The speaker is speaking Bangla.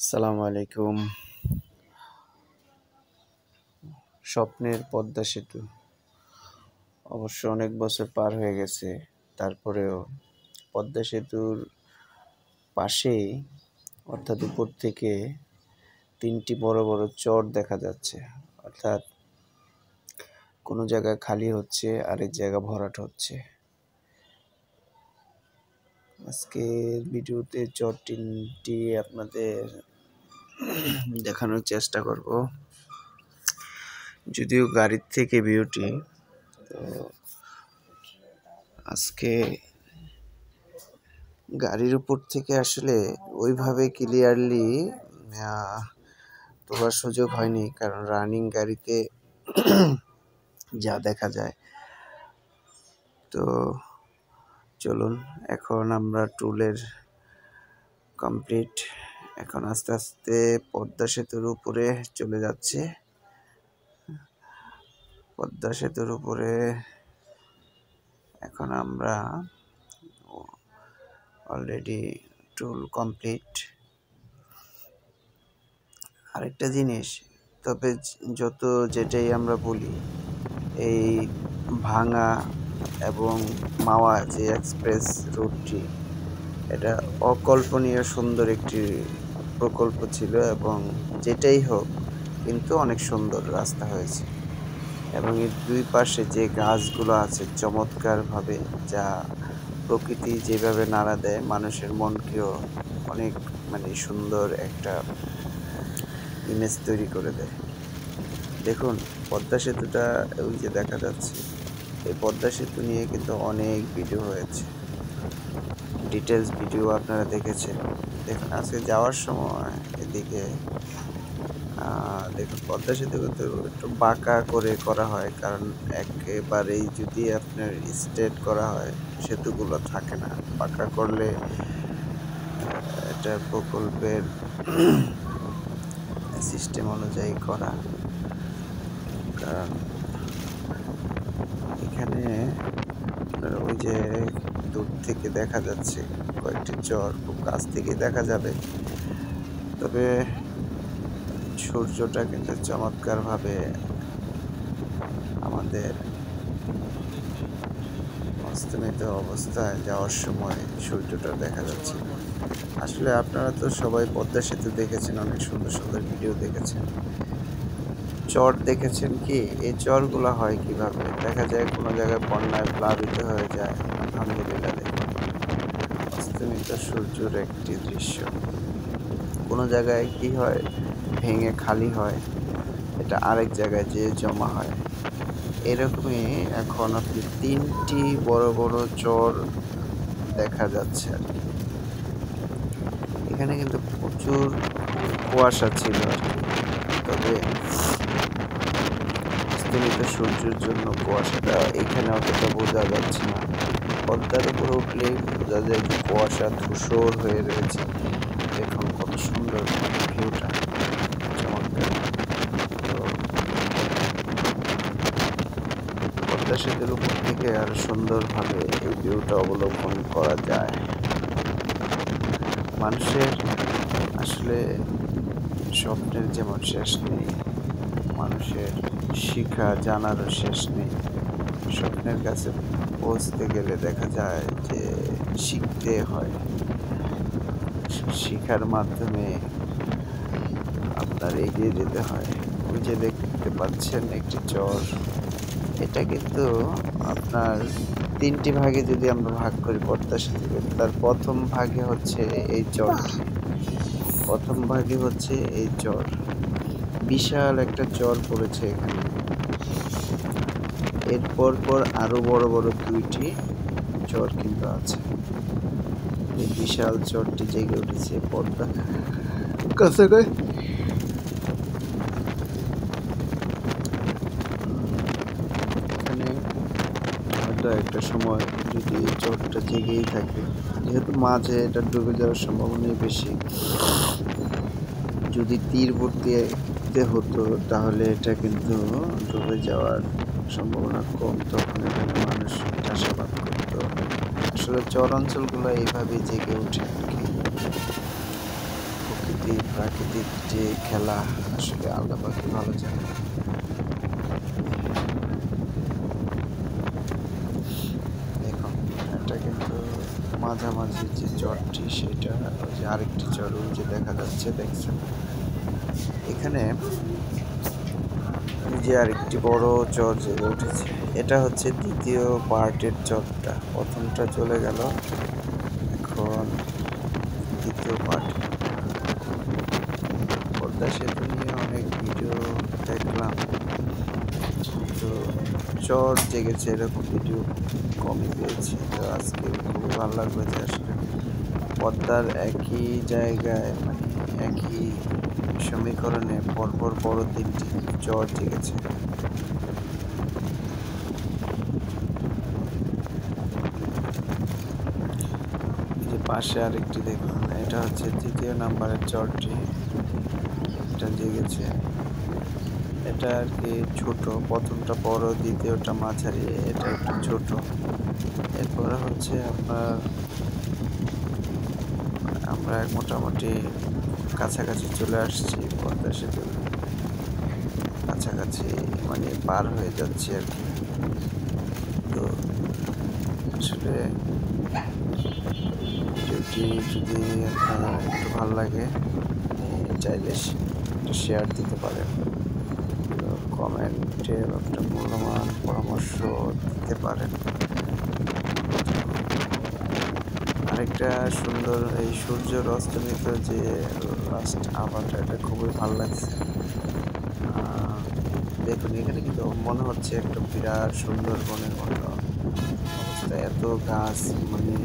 আসসালামু আলাইকুম। স্বপ্নের পদ্মা সেতু অবশ্য অনেক বছর পার হয়ে গেছে, তারপরেও পদ্মা সেতুর পাশেই অর্থাৎ উপর থেকে তিনটি বড় বড় চর দেখা যাচ্ছে। অর্থাৎ কোনো জায়গায় খালি হচ্ছে, আরেক জায়গা ভরাট হচ্ছে। আজকের ভিডিওতে চর তিনটি আপনাদের দেখানোর চেষ্টা করব। যদিও গাড়ির থেকে ভিউটি, তো আজকে গাড়ির উপর থেকে আসলে ওইভাবে ক্লিয়ারলি তোলার সুযোগ হয়নি, কারণ রানিং গাড়িতে যা দেখা যায়। তো চলুন, এখন আমরা ট্যুরের কমপ্লিট। এখন আস্তে আস্তে পদ্মা সেতুর উপরে চলে যাচ্ছে। পদ্মা সেতুর উপরে এখন আমরা অলরেডি ট্যুর কমপ্লিট। আরেকটা জিনিস, তবে যত যেটাই আমরা বলি, এই ভাঙা এবং মাওয়া যে এক্সপ্রেস রুটটি, এটা অকল্পনীয় সুন্দর একটি প্রকল্প ছিল, এবং যেটাই হোক কিন্তু অনেক সুন্দর রাস্তা হয়েছে। এবং এর দুই পাশে যে গাছগুলো আছে চমৎকারভাবে, যা প্রকৃতি যেভাবে নাড়া দেয় মানুষের মনকেও অনেক সুন্দর একটা ইমেজ তৈরি করে দেয়। দেখুন, পদ্মা সেতুটা ওই যে দেখা যাচ্ছে, এই পদ্মা সেতু নিয়ে কিন্তু অনেক ভিডিও হয়েছে, ডিটেলস ভিডিও আপনারা দেখেছেন। দেখুন, আজকে যাওয়ার সময় এদিকে দেখুন, পদ্মা সেতু কিন্তু একটু বাঁকা করে করা হয়, কারণ একেবারেই যদি আপনার স্ট্রেট করা হয় সেতুগুলো থাকে না। বাঁকা করলে এটা প্রকল্পের সিস্টেম অনুযায়ী করা, কারণ এখানে ওই যে দূর থেকে দেখা যাচ্ছে কয়েকটি চর, খুব কাছ থেকে দেখা যাবে। তবে সূর্যটা কিন্তু চমৎকারভাবে আমাদের অস্তমিত অবস্থায় যাওয়ার সময় সূর্যটা দেখা যাচ্ছে। আসলে আপনারা তো সবাই পদ্মা সেতু দেখেছেন, অনেক সুন্দর সুন্দর ভিডিও দেখেছেন। চর দেখেছেন কি? এই চরগুলো হয় কিভাবে? দেখা যায় কোনো জায়গায় বন্যায় প্লাবিত হয়ে যায়। আলহামদুলিল্লাহ, দেখুন অস্তমিত সূর্যের একটি দৃশ্য। কোনো জায়গায় কি হয়, ভেঙে খালি হয়, এটা আরেক জায়গায় যেয়ে জমা হয়। এরকমই এখন আপনি তিনটি বড় বড় চর দেখা যাচ্ছে আর কি। এখানে কিন্তু প্রচুর কুয়াশা ছিল আর কি, তবে অস্তমিত সূর্যের জন্য কুয়াশাটা এখানে অতটা বোঝা যাচ্ছে না। পদ্মার উপরে উঠলে বোঝা যায় যে কুয়াশা ধূসর হয়ে রয়েছে। দেখুন কত সুন্দর ভিউটা, চমৎকার। তো পদ্মা সেতুর উপর থেকে আরো সুন্দরভাবে এই ভিউটা অবলোকন করা যায়। মানুষের আসলে স্বপ্নের যেমন শেষ নেই, মানুষের শিখা জানারও শেষ নেই। স্বপ্নের কাছে পৌঁছতে গেলে দেখা যায় যে শিখতে হয়, শিখার মাধ্যমে আপনার এগিয়ে যেতে হয়। ওই যে দেখতে পাচ্ছেন একটি চর, এটা কিন্তু আপনার তিনটি ভাগে যদি আমরা ভাগ করি পদ্মা সেতুকে, তার প্রথম ভাগে হচ্ছে এই চরটি, প্রথম ভাগে হচ্ছে এই চর। বিশাল একটা চর পড়েছে এখানে। এরপর আরো বড় বড় দুইটি চর কিন্তু আছে। এই বিশাল চরটি জেগে উঠেছে পদ্মা কাছাকাছি। এখানে হয়তো একটা সময় যদি এই চরটা জেগেই থাকে, যেহেতু মাঝে এটা ডুবে যাওয়ার সম্ভাবনাই বেশি। যদি তীরবর্তীতে হতো তাহলে এটা কিন্তু ডুবে যাওয়ার সম্ভাবনা কম, তখন এখানে মানুষ চাষাবাদ করতো। আসলে চর অঞ্চলগুলো এইভাবেই জেগে ওঠে আর কি। প্রাকৃতিক যে খেলা, আসলে আল্লাহ পাকই ভালো জানে। দেখুন, এটা কিন্তু মাঝামাঝি যে চরটি সেটা, ওই যে আরেকটি চর ওই যে দেখা যাচ্ছে, দেখছেন এখানে ওই যে আরেকটি বড় চর জেগে উঠেছে। এটা হচ্ছে দ্বিতীয় পার্টের চরটা, প্রথমটা চলে গেল, এখন দ্বিতীয় পার্ট। পদ্মা সেতু নিয়ে অনেক ভিডিও দেখলাম, তো চর জেগেছে এরকম ভিডিও কমই পেয়েছি। তো আজকে খুবই ভালো লাগলো যে আসলে পদ্মার একই জায়গায়, মানে একই সমীকরণে পরপর বড় তিনটি চর জেগেছে। এই যে পাশে আরেকটি দেখুন, এটা হচ্ছে তৃতীয় নাম্বারের চরটি, এটা জেগেছে। এটা আর কি ছোট, প্রথমটা বড়, দ্বিতীয়টা মাঝারি, এটা একটু ছোট। এরপরে হচ্ছে আপনার আমরা মোটামুটি কাছাকাছি চলে আসছি, পদ্মা সেতুর কাছাকাছি, মানে পার হয়ে যাচ্ছি আর কি। তো আসলে ভিডিওটি যদি আপনার একটু ভালো লাগে, চাইলে একটু শেয়ার দিতে পারেন, কমেন্টে একটা মূল্যবান পরামর্শ দিতে পারেন। আরেকটা সুন্দর এই সূর্যের অস্তমিত যে লাস্ট আবহাওয়াটা, এটা খুবই ভালো লাগছে। দেখুন এখানে কিন্তু মনে হচ্ছে একটা বিরাট সুন্দরবনের মতো অবস্থা, এত গাছ, মানে